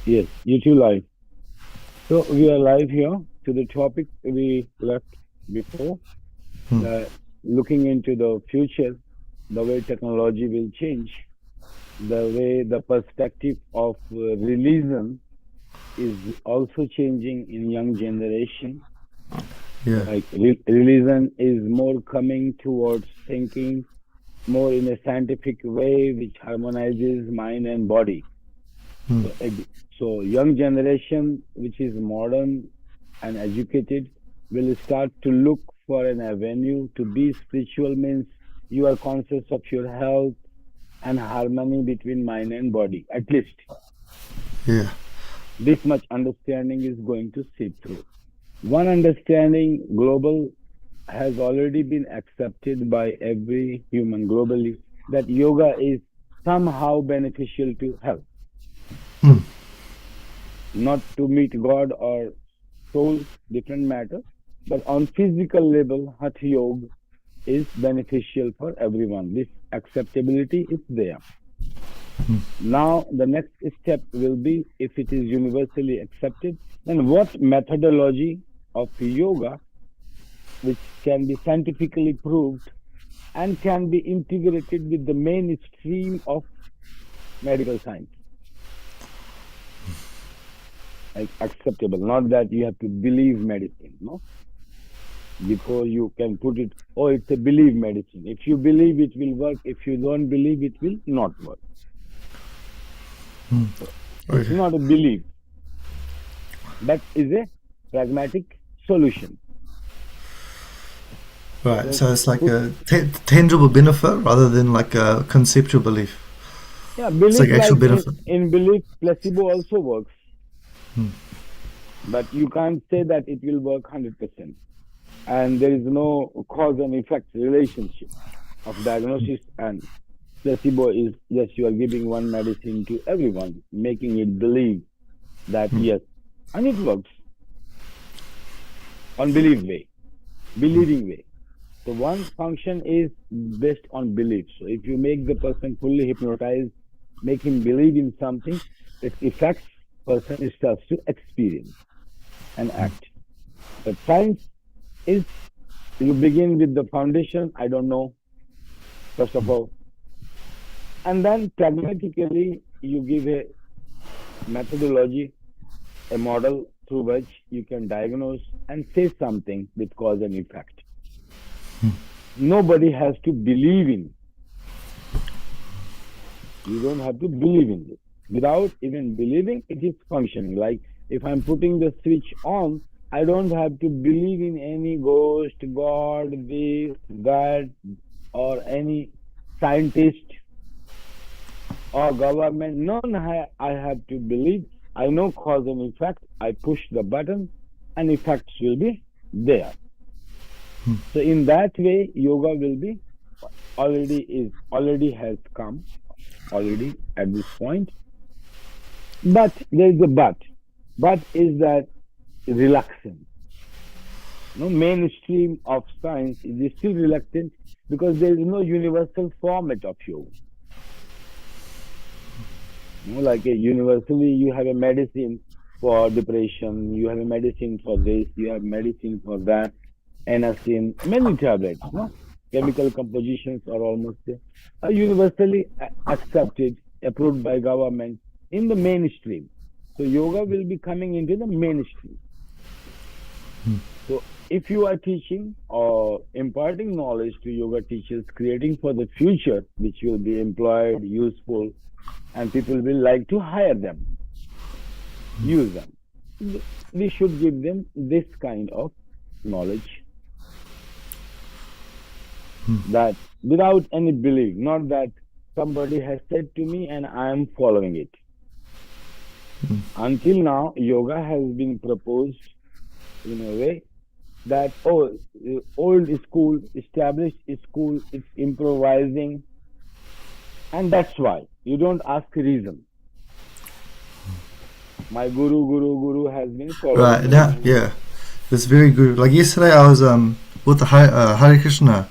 Yes, you too live. So we are live here to the topic we left before, Hmm. the looking into the future, the way technology will change, the way the perspective of religion is also changing in young generation. Yeah. Like religion is more coming towards thinking more in a scientific way, which harmonizes mind and body. Hmm. So, so young generation, which is modern and educated, will start to look for an avenue to be spiritual. Means you are conscious of your health and harmony between mind and body. At least Yeah. this much understanding is going to seep through. One understanding global has already been accepted by every human globally that yoga is somehow beneficial to health, Hmm. not to meet God or soul, different matter. But on physical level, Hatha Yoga is beneficial for everyone. This acceptability is there. Hmm. Now, the next step will be if it is universally accepted, then what methodology of yoga, which can be scientifically proved and can be integrated with the mainstream of medical science, like acceptable. Not that you have to believe medicine, no, before you can put it, oh, it's a belief medicine. If you believe it will work, if you don't believe it will not work. Hmm. So it's Okay. not a belief, that is a pragmatic solution. Right. So So it's like put, a tangible benefit rather than like a conceptual belief. yeah, It's belief like actual like benefit. in belief, placebo also works, Hmm. but you can't say that it will work 100%. And there is no cause and effect relationship of diagnosis and placebo is yes, you are giving one medicine to everyone, making it believe that Hmm. yes, and it works on belief way, believing way. So one function is based on belief. So if you make the person fully hypnotized, make him believe in something, it affects person starts to experience and act. But science is you begin with the foundation, I don't know, first of all, and then pragmatically you give a methodology, a model through which you can diagnose and say something with cause and effect. Nobody has to believe in. You don't have to believe in it. Without even believing, it is functioning. Like if I'm putting the switch on, I don't have to believe in any ghost, God, this, that, or any scientist or government. None I have to believe. I know cause and effect. I push the button and effects will be there. So in that way, yoga will be already has come already at this point. But there is a but. But is that reluctant? No mainstream of science is still reluctant because there is no universal format of yoga. Like universally, you have a medicine for depression, you have a medicine for this, you have medicine for that, anacin, many tablets. No, chemical compositions are almost there. Are universally accepted, approved by government in the mainstream. So yoga will be coming into the mainstream. So if you are teaching or imparting knowledge to yoga teachers, creating for the future, which will be employed, useful, and people will like to hire them, use them. We should give them this kind of knowledge that without any belief, not that somebody has said to me and I am following it. Until now, yoga has been proposed in a way that, oh, old school, established school, it's improvising, and that's why you don't ask reason. My guru has been Right. following Now, me. yeah, it's very good. Like yesterday, I was with the Hare Krishna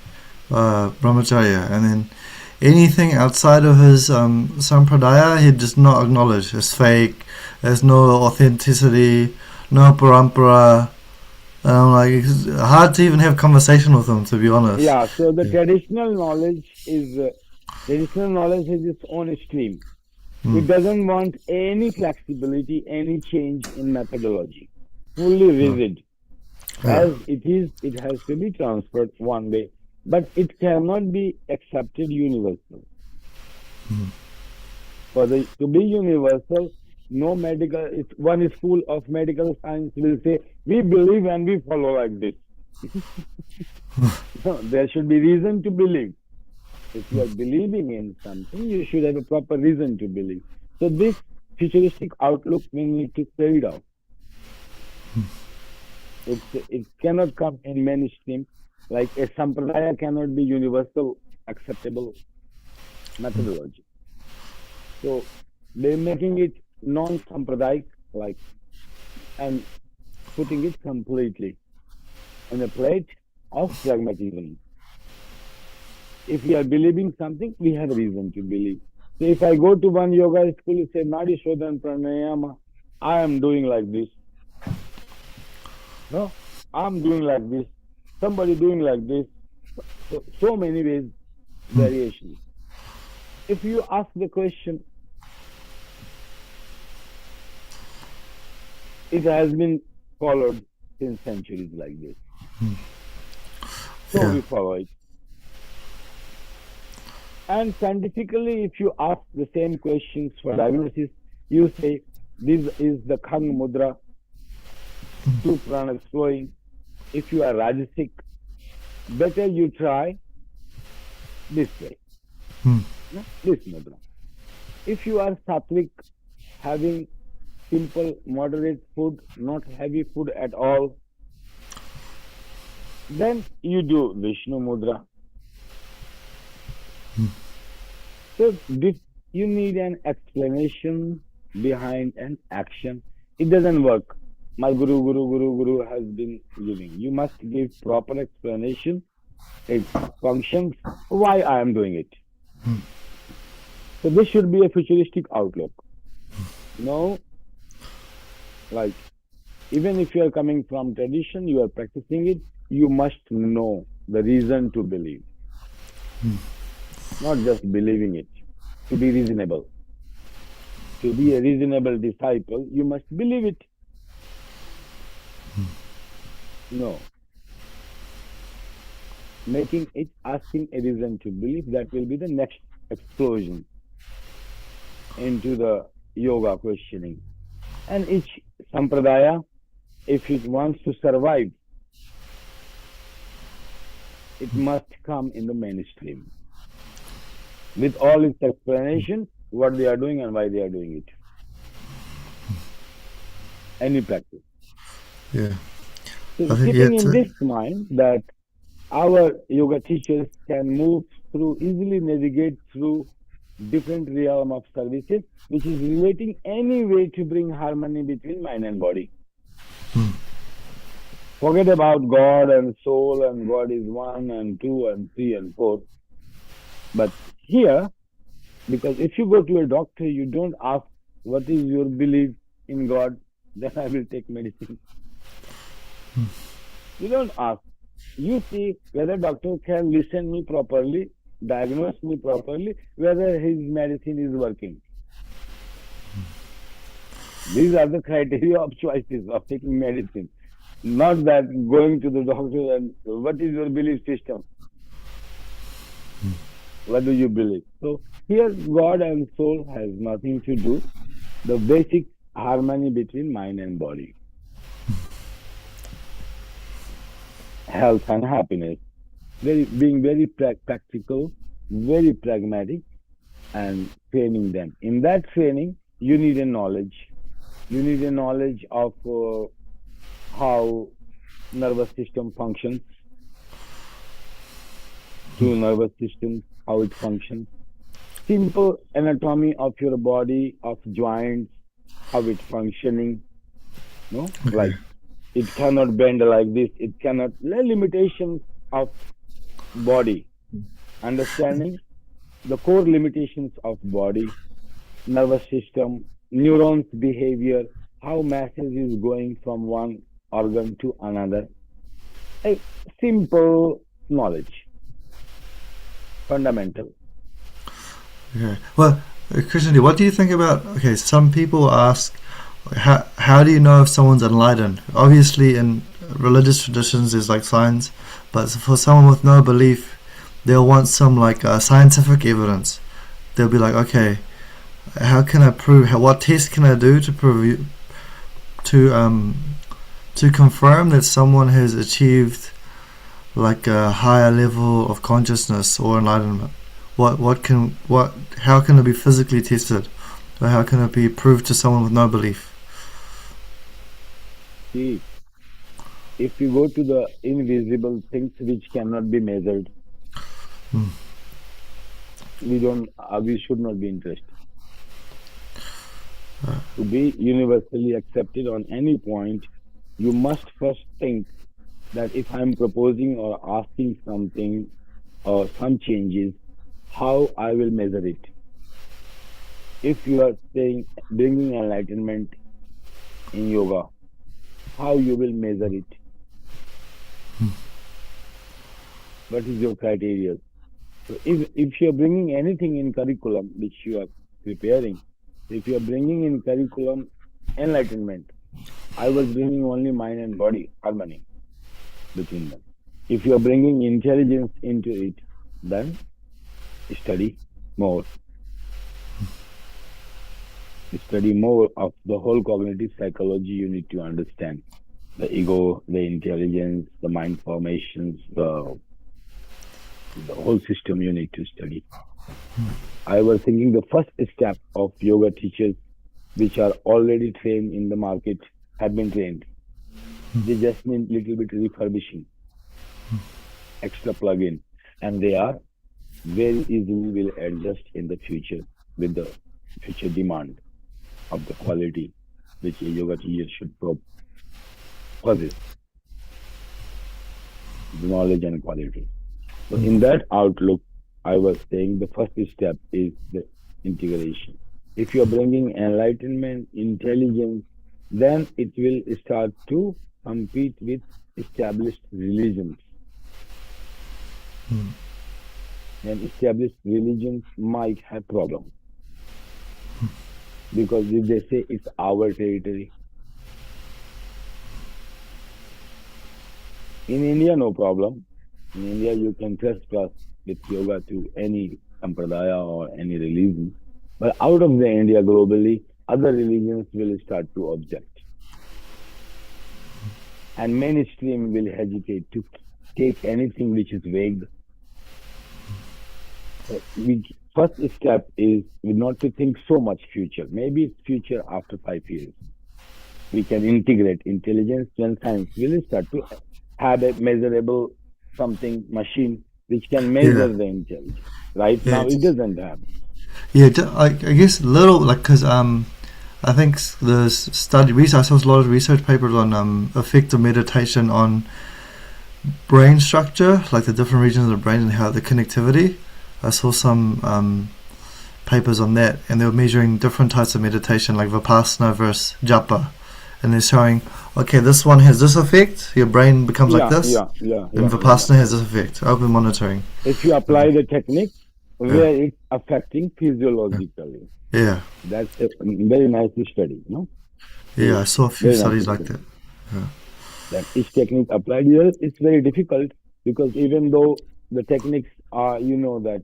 brahmacharya, and then anything outside of his sampradaya, he'd just not acknowledge. It's fake. There's no authenticity, no parampara. Like it's hard to even have conversation with him, to be honest. Yeah, so the Yeah. traditional knowledge has its own stream. Mm. It doesn't want any flexibility, any change in methodology. Fully No. rigid. Yeah. As it is, it has to be transferred one way, but it cannot be accepted universal. Mm. For the to be universal, no medical, it's one school of medical science will say, we believe and we follow like this. No, there should be reason to believe. If you are believing in something, you should have a proper reason to believe. So this futuristic outlook we need to fade out. It cannot come in mainstream. Like a sampradaya cannot be universal acceptable methodology. So they're making it non-sampradaic, like, and putting it completely on a plate of pragmatism. If we are believing something, we have a reason to believe. So if I go to one yoga school, and say Nadi Shodhan Pranayama, I am doing like this. No, I'm doing like this. Somebody doing like this. So many ways, Mm. variations. If you ask the question, it has been followed since centuries like this. So Yeah. we follow it. And scientifically, if you ask the same questions for diagnosis, you say this is the Khang Mudra, two pranas flowing. If you are Rajasic, better you try this way, Mm. no? This mudra. If you are Sattvic, having simple, moderate food, not heavy food at all, then you do Vishnu mudra. So this, you need an explanation behind an action. It doesn't work. My guru has been giving. You must give proper explanation. It functions. Why I am doing it. So this should be a futuristic outlook. No, like even if you are coming from tradition, you are practicing it. You must know the reason to believe, not just believing it. To be reasonable. To be a reasonable disciple, you must believe it. No. Making it, asking a reason to believe, that will be the next explosion into the yoga questioning. And each sampradaya, if it wants to survive, it must come in the mainstream with all its explanation, what they are doing and why they are doing it. Any practice. Yeah. So I think yeah. keeping in this mind that our yoga teachers can move through, easily navigate through different realm of services, which is relating any way to bring harmony between mind and body. Mm. Forget about God and soul and God is one and two and three and four. But here, because if you go to a doctor, you don't ask what is your belief in God, then I will take medicine. You don't ask. You see whether doctor can listen me properly, diagnose me properly, whether his medicine is working. These are the criteria of choices of taking medicine. Not that going to the doctor and what is your belief system? What do you believe? So here God and soul has nothing to do. The basic harmony between mind and body. Health and happiness. Being very practical, very pragmatic, and training them. In that training, you need a knowledge. You need a knowledge of how nervous system functions, two nervous systems, how it functions, simple anatomy of your body, of joints, how it functioning, no? Okay. Like it cannot bend like this, it cannot, the limitations of body, understanding the core limitations of body, nervous system, neurons behavior, how message is going from one organ to another. A simple knowledge, fundamental. Okay. Well, Christian, what do you think about? Okay, some people ask, how do you know if someone's enlightened? Obviously, in religious traditions, there's like signs, but for someone with no belief, they'll want some like scientific evidence. They'll be like, okay, how can I prove? What test can I do to prove to um to confirm that someone has achieved like a higher level of consciousness or enlightenment? What how can it be physically tested, or how can it be proved to someone with no belief? See, if you go to the invisible things which cannot be measured, Hmm. we should not be interested. To be universally accepted on any point, you must first think that if I'm proposing or asking something or some changes, how I will measure it. If you are saying bringing enlightenment in yoga, how you will measure it? What is your criteria? So if you are bringing anything in curriculum which you are preparing, if you are bringing in curriculum enlightenment, I was bringing only mind and body harmony between them. If you are bringing intelligence into it, then study more. Study more of the whole cognitive psychology. You need to understand the ego, the intelligence, the mind formations, the whole system you need to study. I was thinking the first step of yoga teachers which are already trained in the market have been trained. They just need little bit refurbishing, extra plug-in, and they are very easily will adjust in the future with the future demand of the quality which a yoga teacher should possess, the knowledge and quality. So in that outlook, I was saying the first step is the integration. If you are bringing enlightenment, intelligence, then it will start to compete with established religions. And established religions might have problems because if they say it's our territory. In India, no problem. In India, you can trespass with yoga to any sampradaya or any religion. But out of the India globally, other religions will start to object. And mainstream will hesitate to take anything which is vague. First step is not to think so much future. Maybe it's future after 5 years. We can integrate intelligence and science. We'll start to have a measurable something machine which can Yeah, measure the intelligence. Right yeah, now, it doesn't have. yeah. I guess little like because I think the study research. I saw a lot of research papers on effective meditation on brain structure, like the different regions of the brain and how the connectivity. I saw some papers on that, and they were measuring different types of meditation, like vipassana versus japa, and they're showing, okay, this one has this effect, your brain becomes like Yeah, this, yeah, yeah, and yeah, yeah. vipassana has this effect. Open monitoring. If you Okay. apply the technique Yeah, where it's affecting yeah, physiologically, yeah, that's a very nice study, no? yeah. See, I saw a few very nice studies like study. that. Yeah. That each technique applied here, it's very difficult because even though the techniques are, that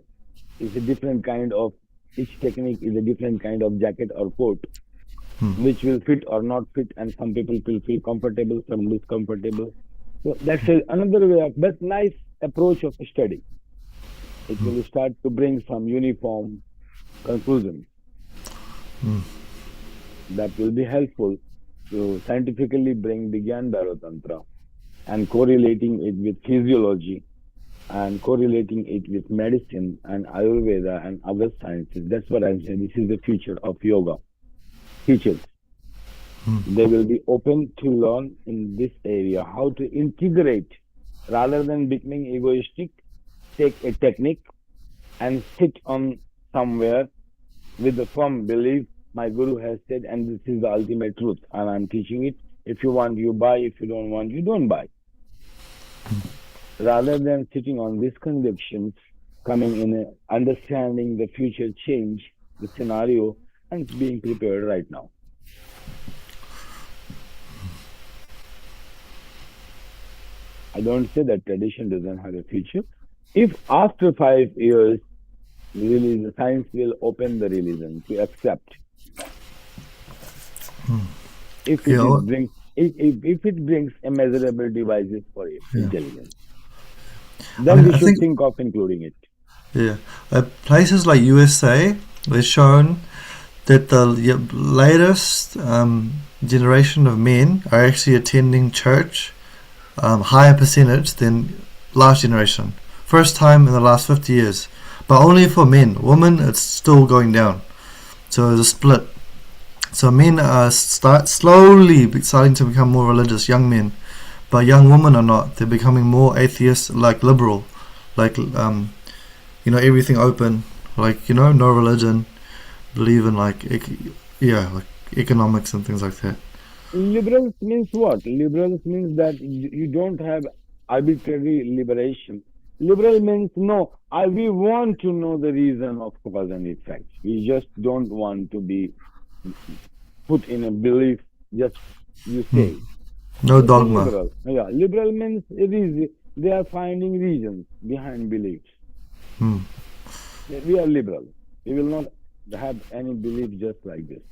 it's a different kind of, each technique is a different kind of jacket or coat, Hmm. which will fit or not fit, and some people will feel comfortable, some discomfortable. So that's another way of, but nice approach of study. It will start to bring some uniform conclusions Hmm. that will be helpful to scientifically bring the Gyan Tantra and correlating it with physiology and correlating it with medicine and Ayurveda and other sciences. That's what I'm saying. This is the future of yoga. Teachers, they will be open to learn in this area how to integrate rather than becoming egoistic, take a technique and sit on somewhere with the firm belief my guru has said, and this is the ultimate truth, and I'm teaching it. If you want, you buy. If you don't want, you don't buy. Rather than sitting on these convictions, coming in, understanding the future change, the scenario, and being prepared right now. I don't say that tradition doesn't have a future. If after 5 years, really, the science will open the religion to accept if it is Yeah, bring if it brings immeasurable devices for yeah. intelligence, I then mean, we I should think think of including it. yeah, places like USA, they've shown that the latest generation of men are actually attending church higher percentage than last generation. First time in the last 50 years, but only for men. Women, it's still going down. So there's a split. So men are starting to become more religious, young men, but young women are not. They're becoming more atheist, like liberal, like everything open, like no religion, believe in like economics and things like that. Liberals means what? Liberals means that you don't have arbitrary liberation. Liberal means no, we want to know the reason of cause and effect. We just don't want to be put in a belief, just you Hmm. say. No This is dogma. liberal. Yeah, liberal means reason. They are finding reasons behind beliefs. Hmm. We are liberal. We will not have any belief just like this.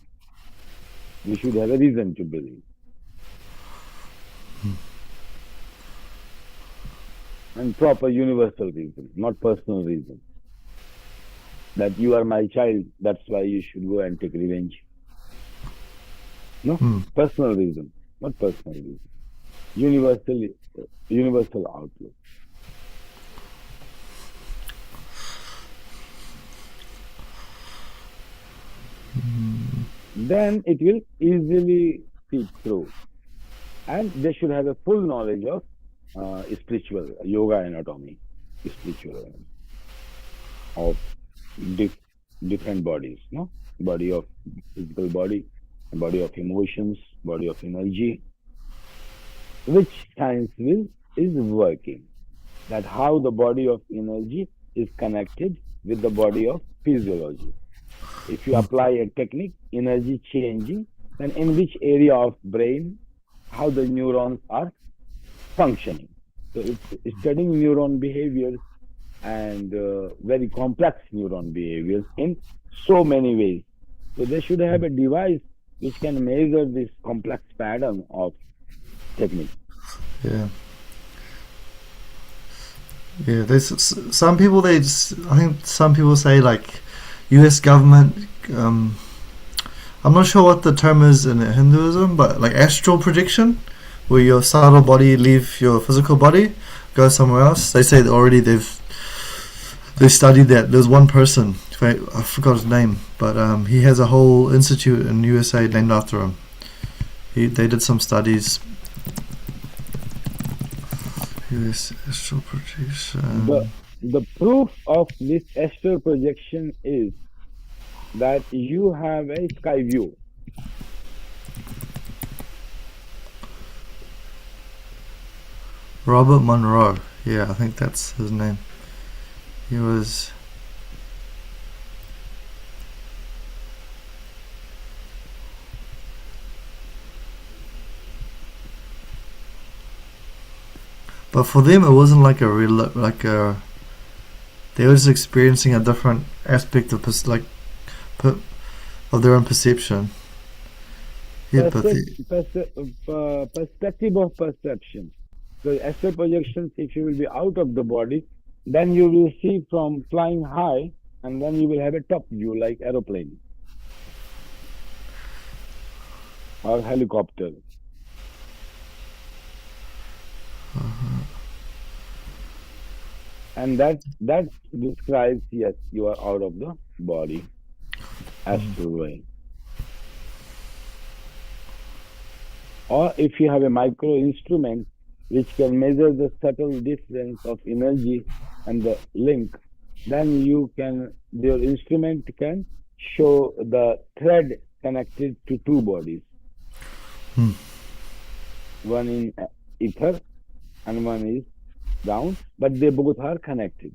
We should have a reason to believe, and proper universal reason, not personal reason. That you are my child, that's why you should go and take revenge. No, Hmm. personal reason, not personal reason. Universal, universal outlook. Then it will easily seep through, and they should have a full knowledge of spiritual yoga anatomy, spiritual anatomy of dif- different bodies. No, body of physical body, body of emotions, body of energy, which science will is working. That how the body of energy is connected with the body of physiology. If you apply a technique, energy changing, then in which area of brain, how the neurons are functioning. So it's studying neuron behaviors and very complex neuron behaviors in so many ways. So they should have a device which can measure this complex pattern of technique. Yeah. Yeah. There's some people. I think some people say like, U.S. government. Um, I'm not sure what the term is in Hinduism, but like astral projection, where your subtle body leave your physical body, go somewhere else. They say that already they studied that. There's one person, I forgot his name, but he has a whole institute in USA named after him. They did some studies. US astral The projection. the proof of this astral projection is that you have a sky view. Robert Monroe. Yeah, I think that's his name. He was. But for them, it wasn't like a real like a. They were just experiencing a different aspect of of their own perception. Yeah, but Perspective of perception. So astral projections, if you will be out of the body, then you will see from flying high, and then you will have a top view like aeroplane or helicopter, and that describes, yes, you are out of the body, astral way. Or if you have a micro instrument which can measure the subtle difference of energy and the link, Then your instrument can show the thread connected to two bodies, Hmm. one in ether and one is down, but they both are connected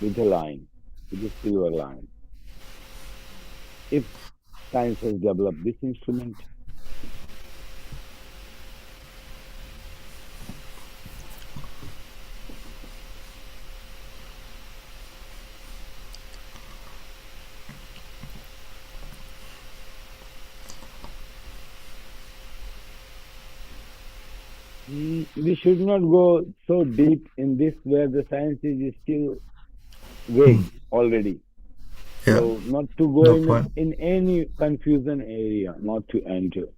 with a line, with a silver line. If science has developed this instrument, we should not go so deep in this where the science is still Hmm. vague already. Yeah. So not to go No point. in any confusion area, not to enter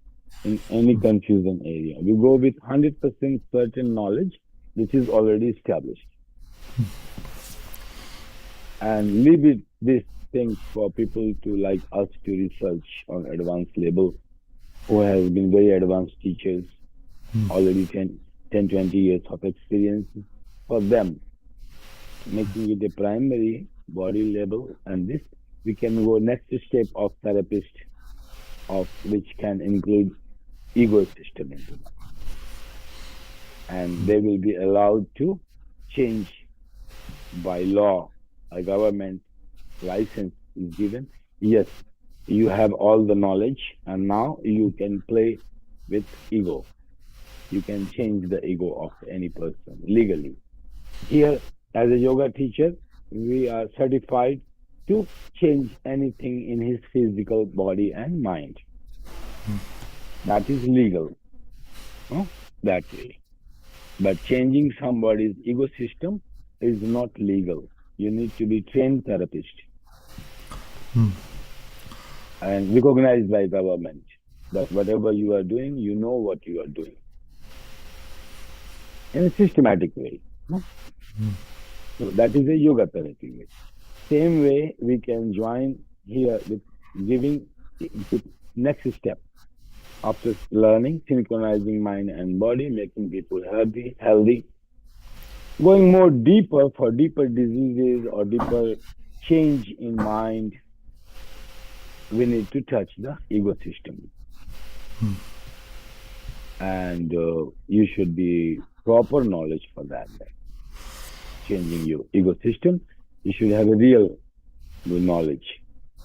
in any confusion area. We go with 100% certain knowledge, which is already established, and leave it these things for people to like us to research on advanced level, who has been very advanced teachers, already 20 years of experience for them, making it a primary body level, and this we can go next step of therapist, of which can include ego system into that, and they will be allowed to change by law, a government license is given. Yes, you have all the knowledge, and now you can play with ego. You can change the ego of any person legally. Here, as a yoga teacher, we are certified to change anything in his physical body and mind. That is legal, no? That way. But changing somebody's ego system is not legal. You need to be trained therapist and recognized by government that whatever you are doing, you know what you are doing in a systematic way. No? So that is a yoga therapy way. Same way we can join here with giving with next step after learning, synchronizing mind and body, making people healthy, going more deeper for deeper diseases or deeper change in mind, we need to touch the ego system. And you should be proper knowledge for that. Changing your ego system, you should have a real knowledge,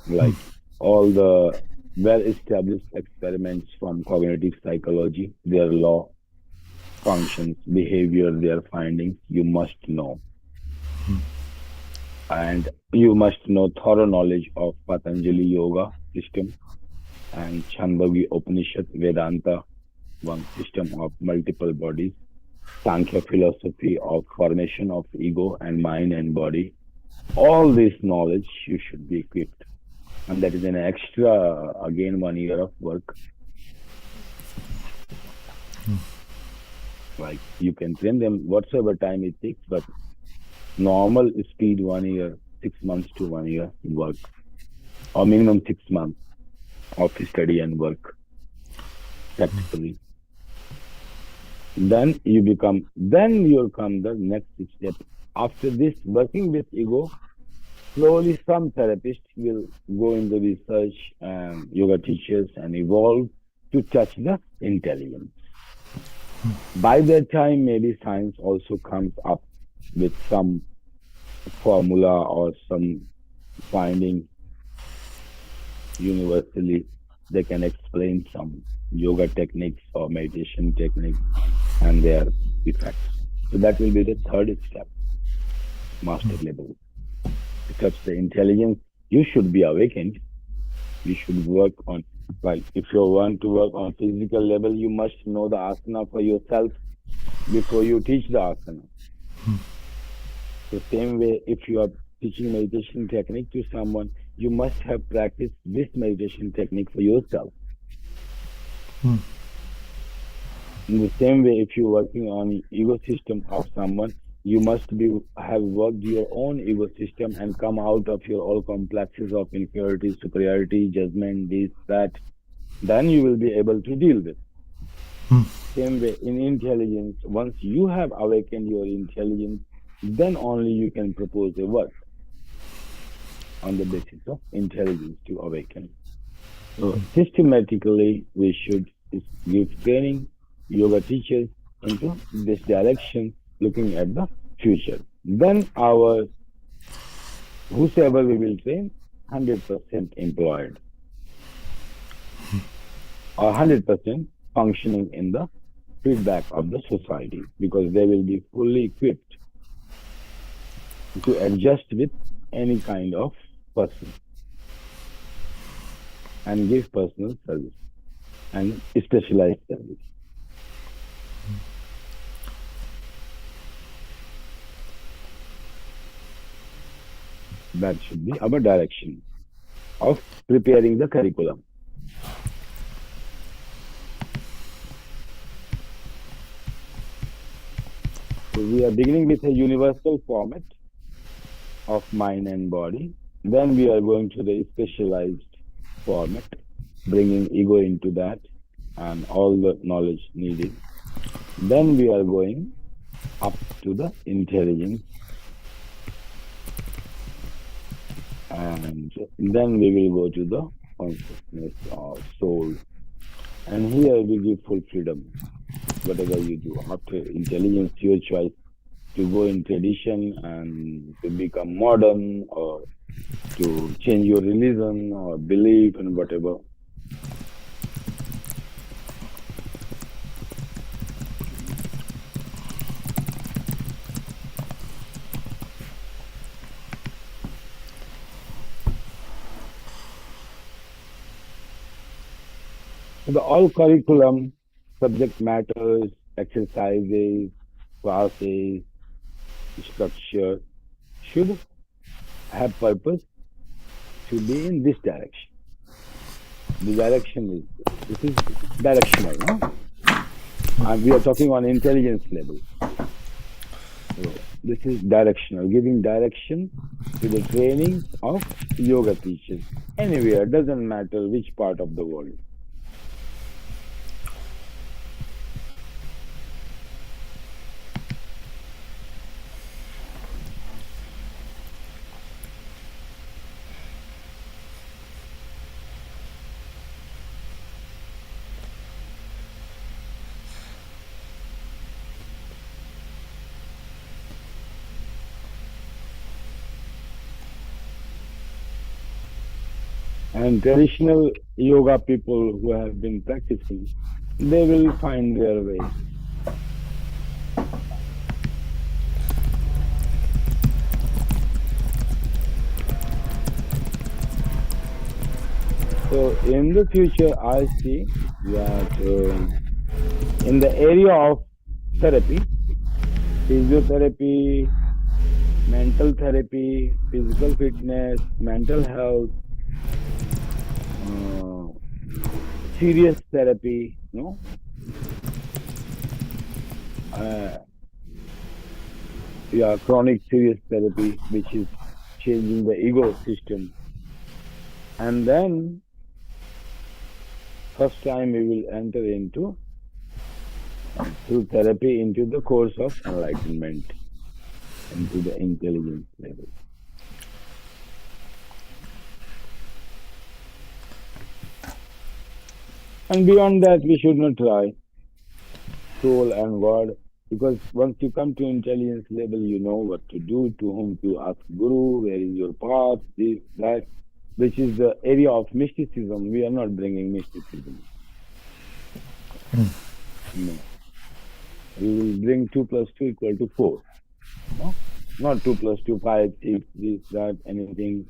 like all the well-established experiments from cognitive psychology, their law, functions, behavior, their findings, you must know. And you must know thorough knowledge of Patanjali Yoga system and Chandogya Upanishad Vedanta, one system of multiple bodies, Sankhya philosophy of formation of ego and mind and body. All this knowledge you should be equipped. And that is an extra, again, 1 year of work. Like you can train them whatsoever time it takes, but normal speed 1 year, 6 months to 1 year work, or minimum 6 months of study and work practically. Then you'll come the next step. After this, working with ego, slowly some therapists will go in the research and yoga teachers and evolve to touch the intelligence. By that time, maybe science also comes up with some formula or some finding universally. They can explain some yoga techniques or meditation techniques and their effects. So that will be the third step, master level. To touch the intelligence, you should be awakened. You should work on, like, if you want to work on physical level, you must know the asana for yourself before you teach the asana. The same way, if you are teaching meditation technique to someone, you must have practiced this meditation technique for yourself. In the same way, if you're working on ego system of someone, you must be have worked your own ego system and come out of your all complexes of inferiority, superiority, judgment, this, that. Then you will be able to deal with. Same way in intelligence, once you have awakened your intelligence, then only you can propose a work on the basis of intelligence to awaken. So systematically, we should give training, yoga teachers into this direction, looking at the future. Then our whosoever we will train, 100% employed or 100% functioning in the feedback of the society because they will be fully equipped to adjust with any kind of person and give personal service and specialized service. That should be our direction of preparing the curriculum. So we are beginning with a universal format of mind and body. Then we are going to the specialized format, bringing ego into that and all the knowledge needed. Then we are going up to the intelligence, and then we will go to the consciousness or soul. And here we give full freedom, whatever you do. After intelligence, your choice to go in tradition and to become modern or to change your religion or belief and whatever. So the all curriculum, subject matters, exercises, classes, structure should have purpose to be in this direction. The direction is this is directional, no? And we are talking on intelligence level. So this is directional, giving direction to the training of yoga teachers anywhere, doesn't matter which part of the world. And traditional yoga people who have been practicing, they will find their way. So in the future, I see that in the area of therapy, physiotherapy, mental therapy, physical fitness, mental health, uh, serious therapy, no, uh, yeah, chronic serious therapy, which is changing the ego system. And then first time we will enter into through therapy into the course of enlightenment, into the intelligence level. And beyond that, we should not try soul and God, because once you come to intelligence level, you know what to do, to whom to ask Guru, where is your path, this, that, which is the area of mysticism. We are not bringing mysticism. No. We will bring 2 plus 2 equal to 4. No? Not 2 plus 2, 5, 6, this, that, anything.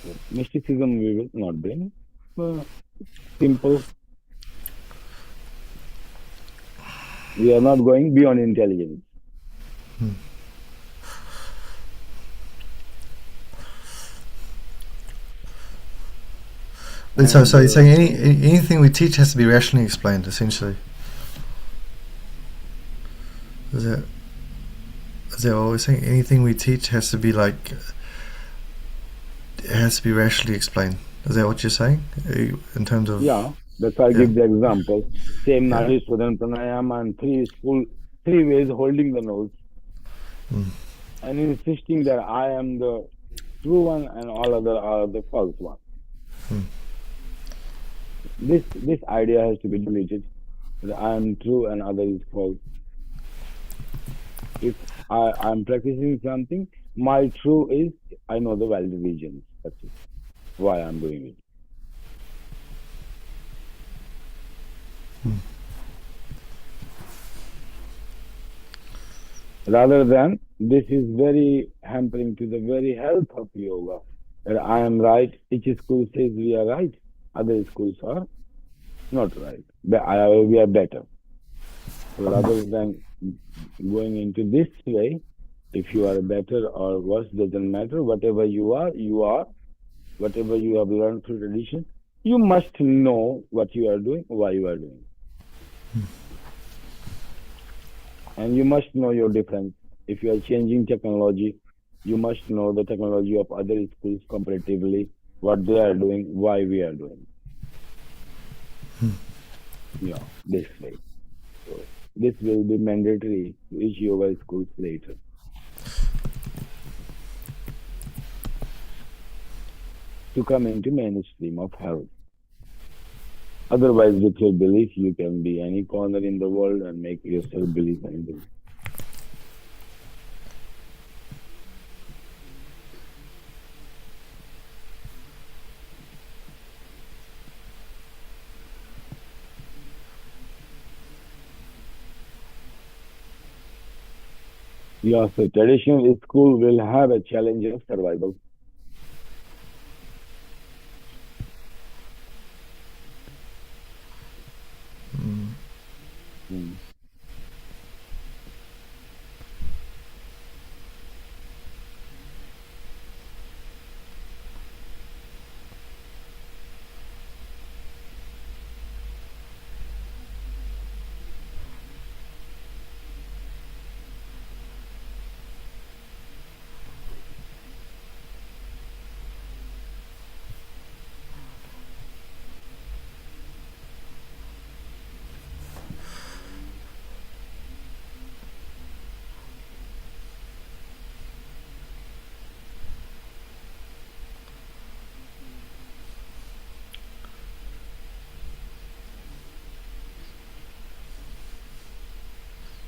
So mysticism we will not bring. Simple. We are not going beyond intelligence. So you're saying anything we teach has to be rationally explained, essentially. Is that what we're saying? Anything we teach has to be like, it has to be rationally explained. Is that what you're saying? In terms of... Yeah. That's why I Yeah. give the example. Same Yeah. Nadi Sudhan Pranayama and three ways holding the nose Mm. and insisting that I am the true one and all other are the false one. This idea has to be deleted. That I am true and other is false. If I'm practicing something, my true is I know the valid reasons. That's it. Why I'm doing it. Rather than this is very hampering to the very health of yoga. That I am right. Each school says we are right. Other schools are not right. We are better. So rather than going into this way, if you are better or worse doesn't matter. Whatever you are, you are. Whatever you have learned through tradition, you must know what you are doing, why you are doing, and you must know your difference. If you are changing technology, you must know the technology of other schools comparatively, what they are doing, why we are doing. This way. So this will be mandatory to each yoga schools later to come into mainstream of health. Otherwise, with your belief, you can be any corner in the world and make yourself believe anything. Yeah, so traditional school will have a challenge of survival. Mm.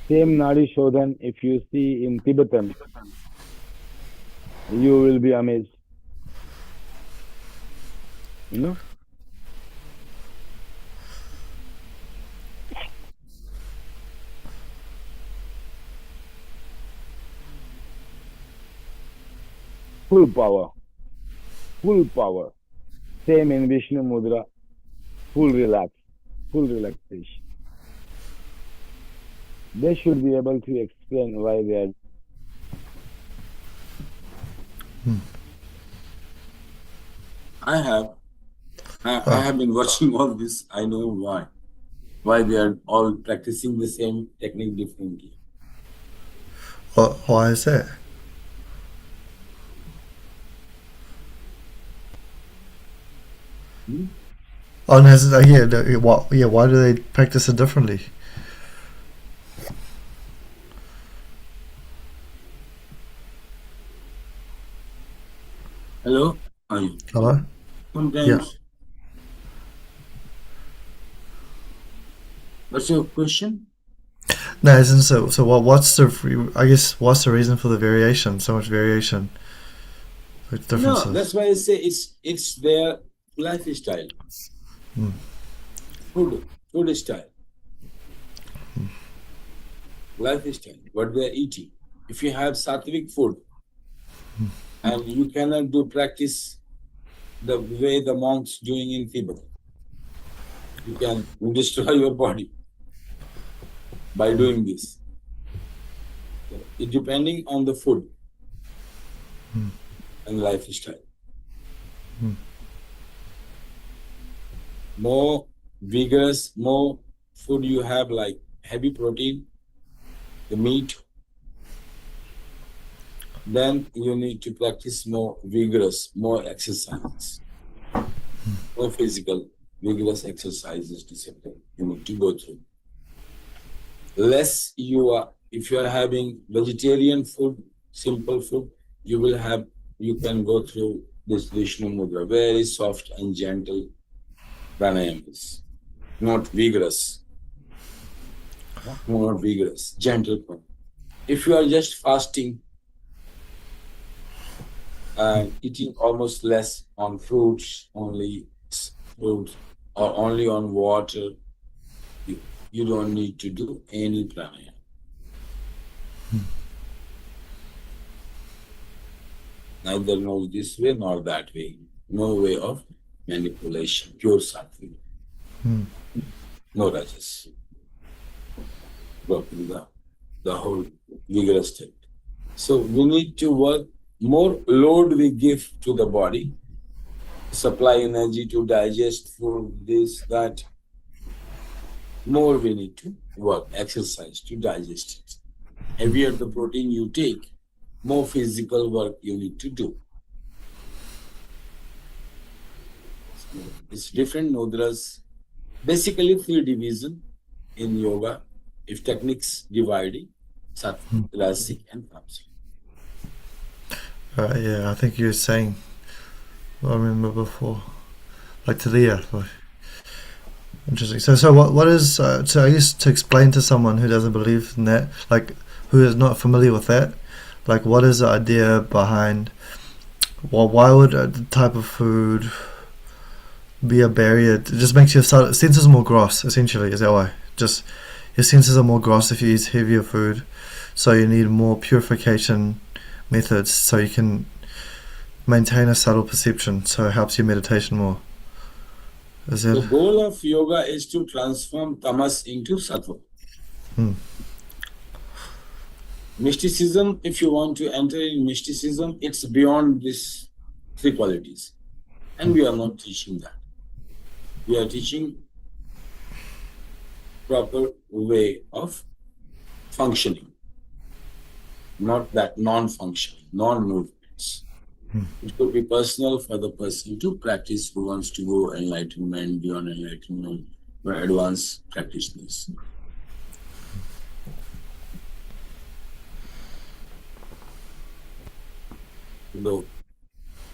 Same Nadi Shodhan, if you see in Tibetan, you will be amazed. You know, full power, full power. Same in Vishnu Mudra, full relax, full relaxation. They should be able to explain why they are. I have I Oh, have been watching all this. I know why they are all practicing the same technique differently. why is that? Hmm? Oh, no, yeah, what? Yeah, why do they practice it differently? Hello, are you? Hello. Yeah. Sometimes. What's your question? No, isn't so. So what? What's the? I guess what's the reason for the variation? So much variation, like No, differences. that's why I say it's their lifestyle, food style, lifestyle, what they are eating. If you have sattvic food and you cannot do practice the way the monks doing in Tibet, you can destroy your body by doing this. So it depending on the food and lifestyle. More vigorous, more food you have like heavy protein, the meat, then you need to practice more vigorous, more exercise, more physical. vigorous exercises, discipline you need to go through. Less you are, if you are having vegetarian food, simple food, you can go through this Vishnu Mudra, very soft and gentle pranayamas, not vigorous, not vigorous, gentle pranayama. If you are just fasting and eating almost less on fruits, only fruits, or only on water, you don't need to do any pranayama. Neither knows this way nor that way. No way of manipulation, pure sattvic. No rajas. Working the whole vigorous state. So we need to work, more load we give to the body, supply energy to digest food, this, that, more we need to work, exercise to digest it. Heavier the protein you take, more physical work you need to do. So it's different mudras, basically 3 divisions in yoga, if techniques dividing, sattvic, rasic, and tamasic. Yeah, I think you were saying, I remember before, like Tadiya. Interesting. So what is, so I guess to explain to someone who doesn't believe in that, like who is not familiar with that, like what is the idea behind, well, why would a type of food be a barrier? It just makes your senses more gross, essentially, is that why? Just your senses are more gross if you eat heavier food, so you need more purification methods so you can maintain a subtle perception, so it helps your meditation more. Is that... The goal of yoga is to transform tamas into sattva. Mysticism, if you want to enter in mysticism, it's beyond these 3 qualities. And we are not teaching that. We are teaching proper way of functioning, not that non-functioning, non-movements. It could be personal for the person to practice who wants to go enlightenment, beyond enlightenment, or advanced practitioners. The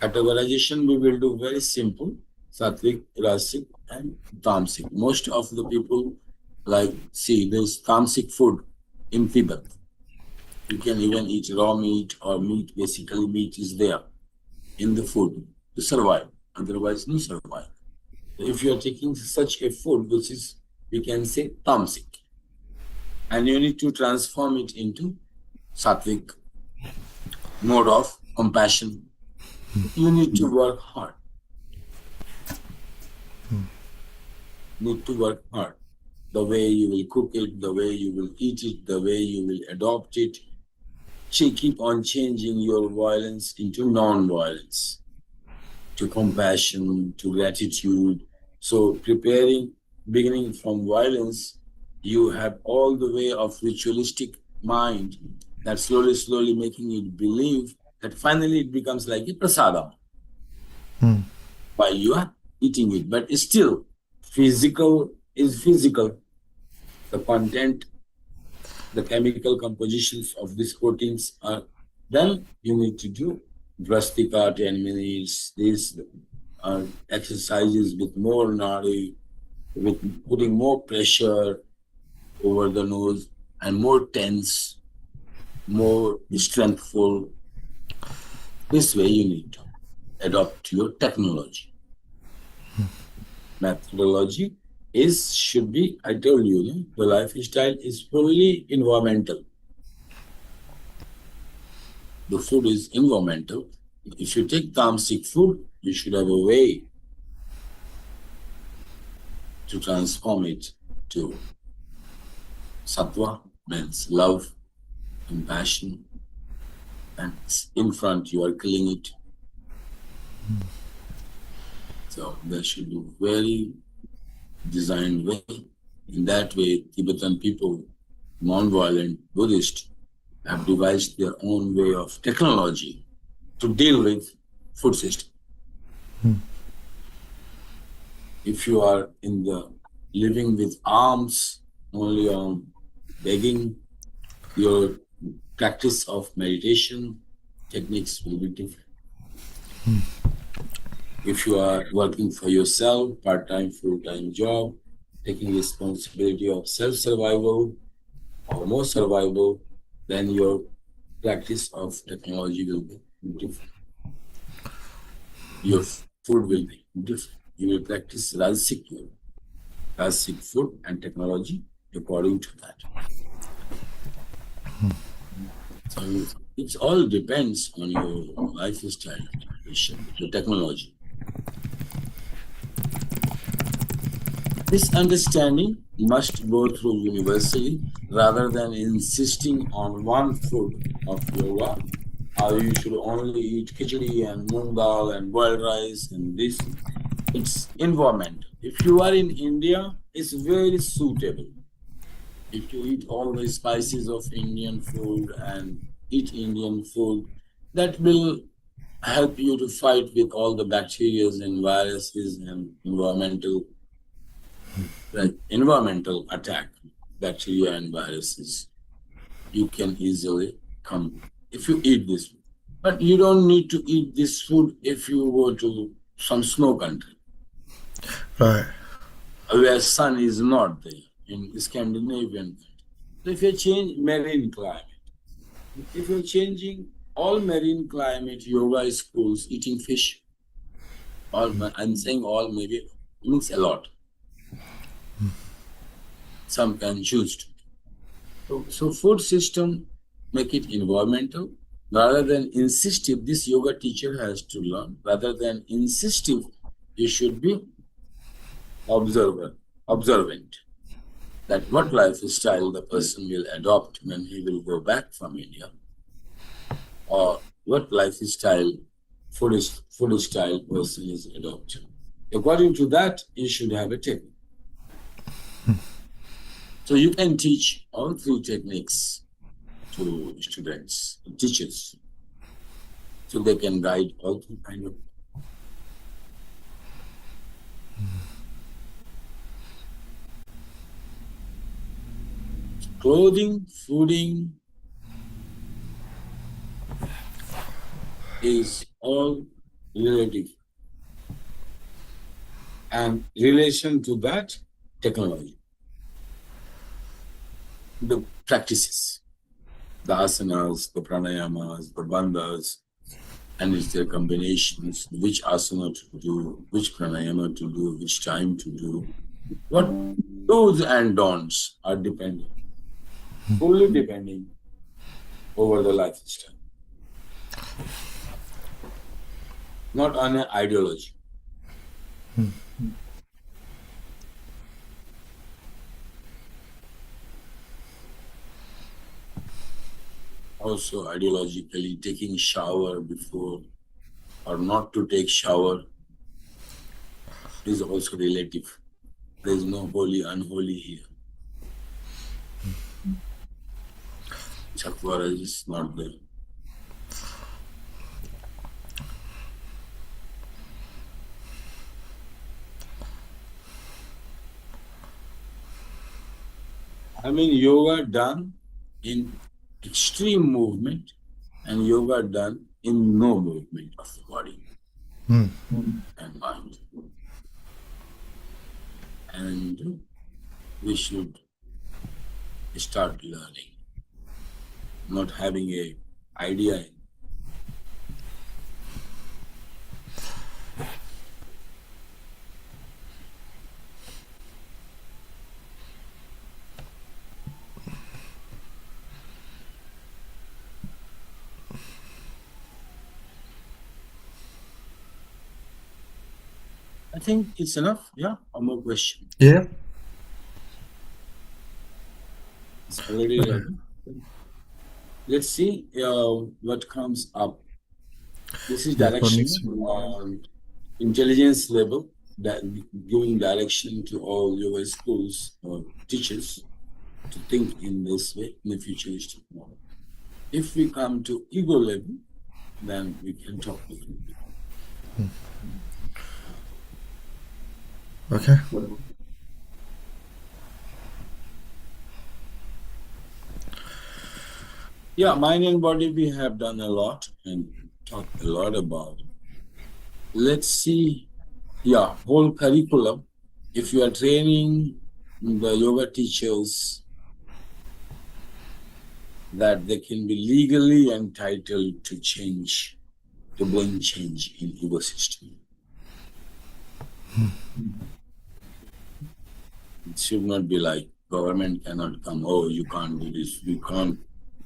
categorization we will do very simple, sattvic, rasic, and tamasic. Most of the people see there's tamasic food in Tibet. You can even eat raw meat or meat, basically meat is there in the food to survive, otherwise no survive. If you are taking such a food, which is, we can say, tamasic, and you need to transform it into sattvic mode of compassion, you need to work hard. Need to work hard. The way you will cook it, the way you will eat it, the way you will adopt it. Keep on changing your violence into non-violence, to compassion, to gratitude. So beginning from violence, you have all the way of ritualistic mind that slowly making it believe that finally it becomes like a prasadam while you are eating it. But still, physical is physical. The content, the chemical compositions of these proteins are, then you need to do Brastika 10 minutes, these exercises with more nadi, with putting more pressure over the nose and more tense, more strengthful. This way you need to adopt your technology. Methodology should be, I told you, the lifestyle is fully environmental. The food is environmental. If you take tamasic food, you should have a way to transform it to sattva, means love, compassion, and in front you are killing it. So there should be very designed way. In that way, Tibetan people, non-violent Buddhists, have devised their own way of technology to deal with food system. If you are in the living with arms only on begging, your practice of meditation techniques will be different. If you are working for yourself, part-time, full-time job, taking responsibility of self-survival or more survival, then your practice of technology will be different. Your food will be different. You will practice rajasic food and technology according to that. So it all depends on your lifestyle, the technology. This understanding must go through universally rather than insisting on one food of yoga. You should only eat khichdi and moong dal and boiled rice and this. It's environment. If you are in India, it's very suitable. If you eat all the spices of Indian food and eat Indian food, that will help you to fight with all the bacteria and viruses and environmental attack, bacteria and viruses. You can easily come if you eat this food. But you don't need to eat this food if you go to some snow country. Right. Where sun is not there, in Scandinavian country. So if you change marine climate, if you're changing all marine climate, yoga schools, eating fish, I'm saying all maybe means a lot. Some can choose to. So food system, make it environmental rather than insistive. This yoga teacher has to learn rather than insistive. You should be observant that what lifestyle the person will adopt when he will go back from India, or what lifestyle food style person is adopting. According to that, you should have a technique. So you can teach all three techniques to students, teachers, so they can guide all three kind of. Clothing, fooding is all relative. And relation to that, technology. The practices, the asanas, the pranayamas, the bandhas, and its their combinations, which asana to do, which pranayama to do, which time to do. What do's and don'ts are depending, fully depending over the lifestyle, not on an ideology. Also, ideologically, taking shower before or not to take shower is also relative. There is no holy, unholy here. Chakwara is not there. I mean, yoga done in extreme movement and yoga done in no movement of the body and mind. And we should start learning, not having a idea. I think it's enough. Yeah, one more question. Yeah. It's already ready. Let's see what comes up. This is direction on intelligence level, that giving direction to all yoga schools or teachers to think in this way in the futuristic model. If we come to ego level, then we can talk with you. Okay. Yeah, mind and body we have done a lot and talked a lot about. Let's see, yeah, whole curriculum. If you are training the yoga teachers that they can be legally entitled to change, to bring change in yoga system. It should not be like government cannot come, oh, you can't do this, you can't,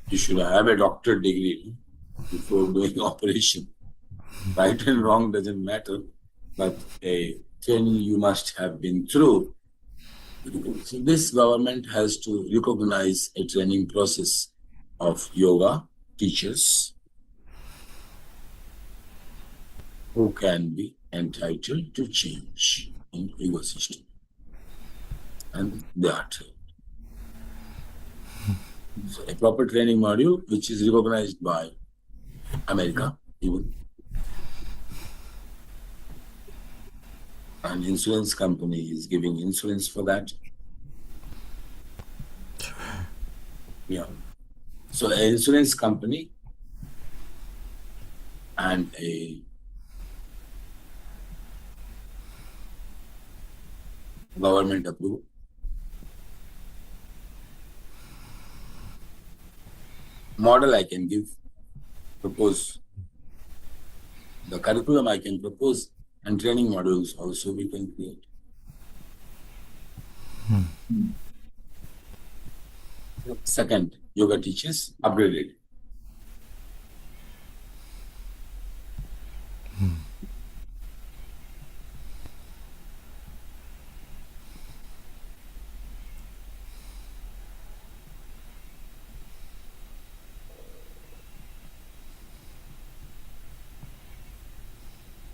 you should have a doctorate degree before doing operation. Right and wrong doesn't matter, but a training you must have been through. So this government has to recognize a training process of yoga teachers who can be entitled to change in yoga system. And they are trained. So a proper training module which is recognized by America even. An insurance company is giving insurance for that. Yeah. So an insurance company and a government approved model I can give, propose. The curriculum I can propose and training modules also we can create. Second, yoga teachers upgraded.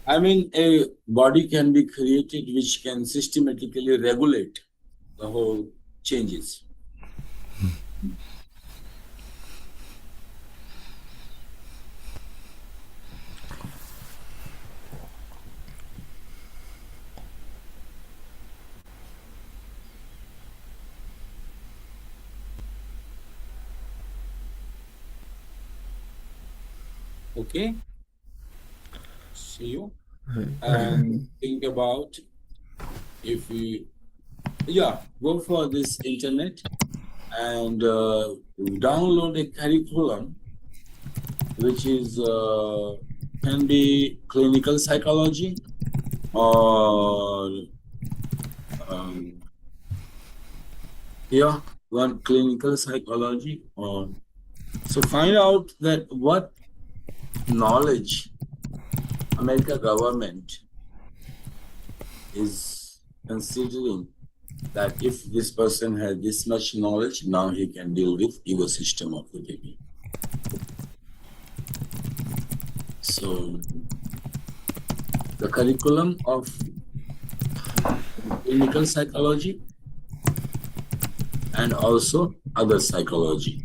I mean, a body can be created which can systematically regulate the whole changes. Okay, see you. And think about if we, yeah, go for this internet and download a curriculum which is can be clinical psychology or yeah, one clinical psychology or so find out that what knowledge American government is considering that if this person has this much knowledge, now he can deal with ego system of the baby. So the curriculum of clinical psychology and also other psychology.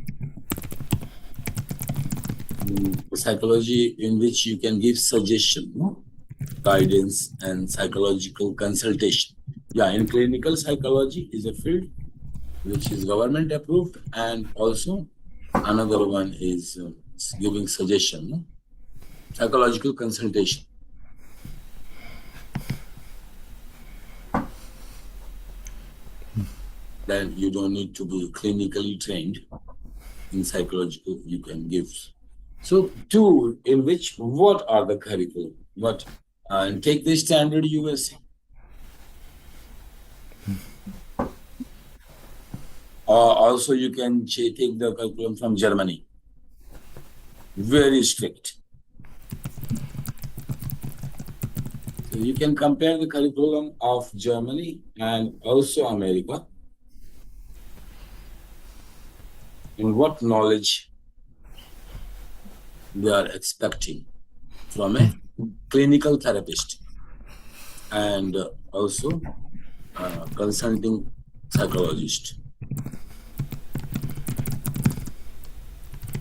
Psychology in which you can give suggestion, no? Guidance and psychological consultation. Yeah, in clinical psychology is a field which is government approved, and also another one is giving suggestion, no? Psychological consultation. Then you don't need to be clinically trained in psychological, you can give. So two, in which, what are the curriculum? What, and take the standard USA. Also you can take the curriculum from Germany. Very strict. So you can compare the curriculum of Germany and also America. In what knowledge they are expecting from a clinical therapist and also consulting psychologist.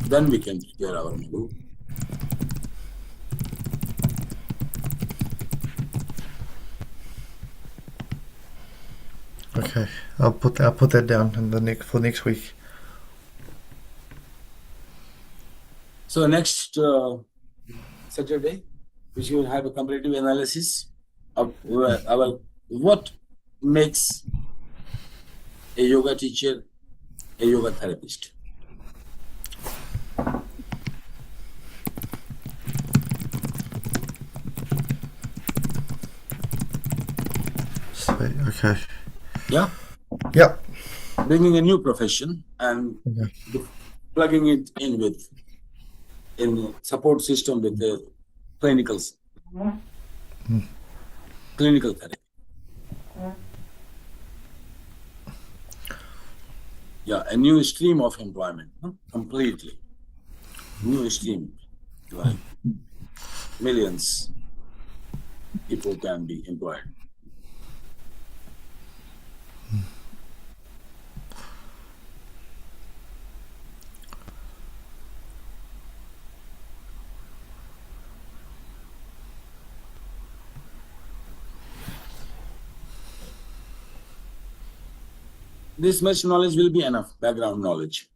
Then we can prepare our module. Okay, I'll put that down in the for next week. So next Saturday, we will have a comparative analysis of what makes a yoga teacher a yoga therapist. Sweet. Okay. Yeah, Yep. bringing a new profession and Okay. plugging it in with in support system with the clinicals, clinical therapy. Yeah, a new stream of employment, completely new stream, like millions people can be employed. This much knowledge will be enough, background knowledge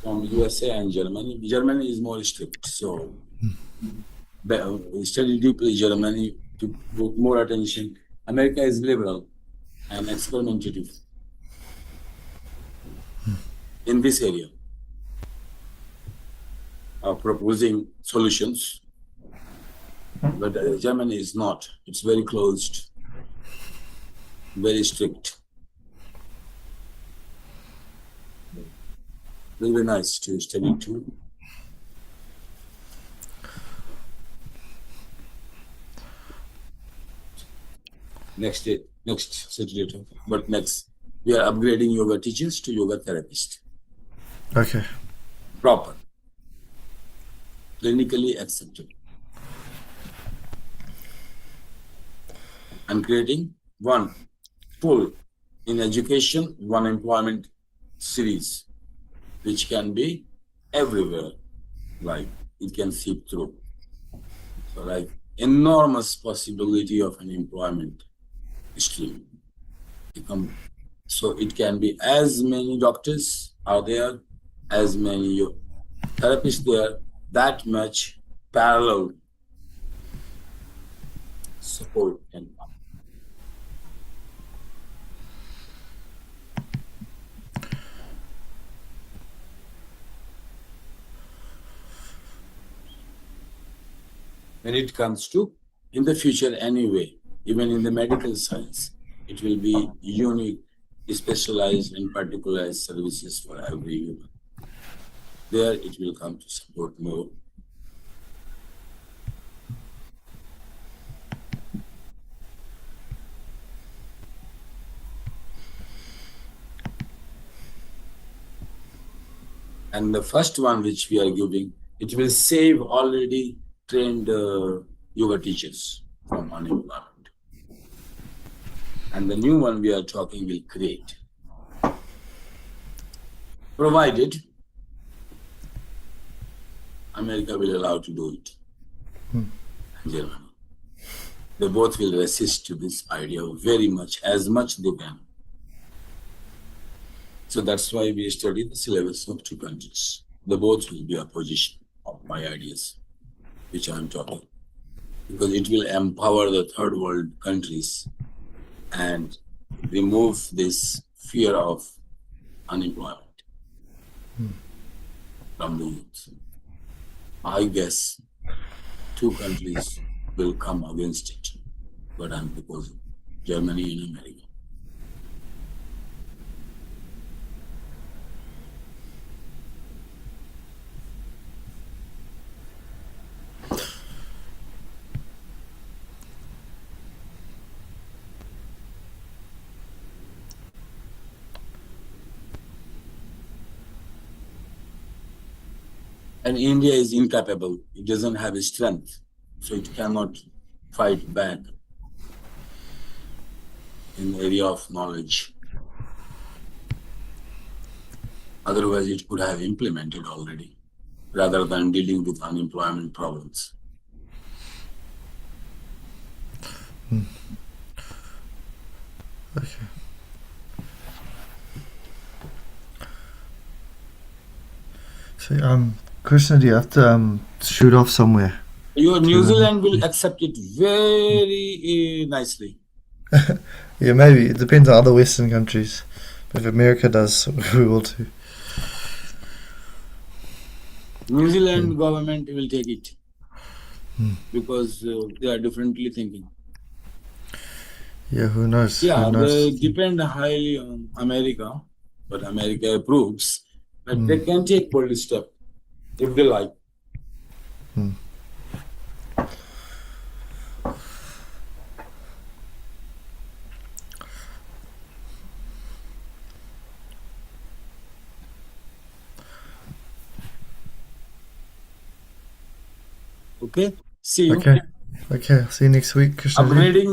from USA and Germany. Germany is more strict, so study deeply Germany to put more attention. America is liberal and experimentative in this area of proposing solutions. But Germany is not. It's very closed, very strict. Will be nice to study too. Next Saturday. But next, we are upgrading yoga teachers to yoga therapists. Okay. Proper, clinically acceptable, and creating one full in education, one employment series, which can be everywhere, like it can seep through. So like enormous possibility of an employment stream. So it can be as many doctors are there, as many therapists there, that much parallel support and when it comes to in the future anyway, even in the medical science, it will be unique, specialized and particularized services for every human. There it will come to support more. And the first one which we are giving, it will save already trained yoga teachers from unemployment. And the new one we are talking will create, provided America will allow to do it, and Germany. They both will resist to this idea very much, as much they can. So that's why we study the syllabus of two countries. They both will be opposition of my ideas, which I'm talking, because it will empower the third world countries and remove this fear of unemployment from the youth. I guess two countries will come against it, but I'm proposing Germany and America. And India is incapable. It doesn't have a strength, so it cannot fight back in the area of knowledge. Otherwise, it could have implemented already, rather than dealing with unemployment problems. Okay. So, Krishna, do you have to shoot off somewhere? Your New To, Zealand will accept it very nicely. yeah, maybe. It depends on other Western countries. If America does, we will too. New Zealand government will take it because they are differently thinking. Yeah, who knows? Yeah, Who they knows? depend highly on America, but America approves. But they Mm. can take bold step if they like. Mm. Okay, see you. Okay. Okay. See you next week, Krishna. Upgrading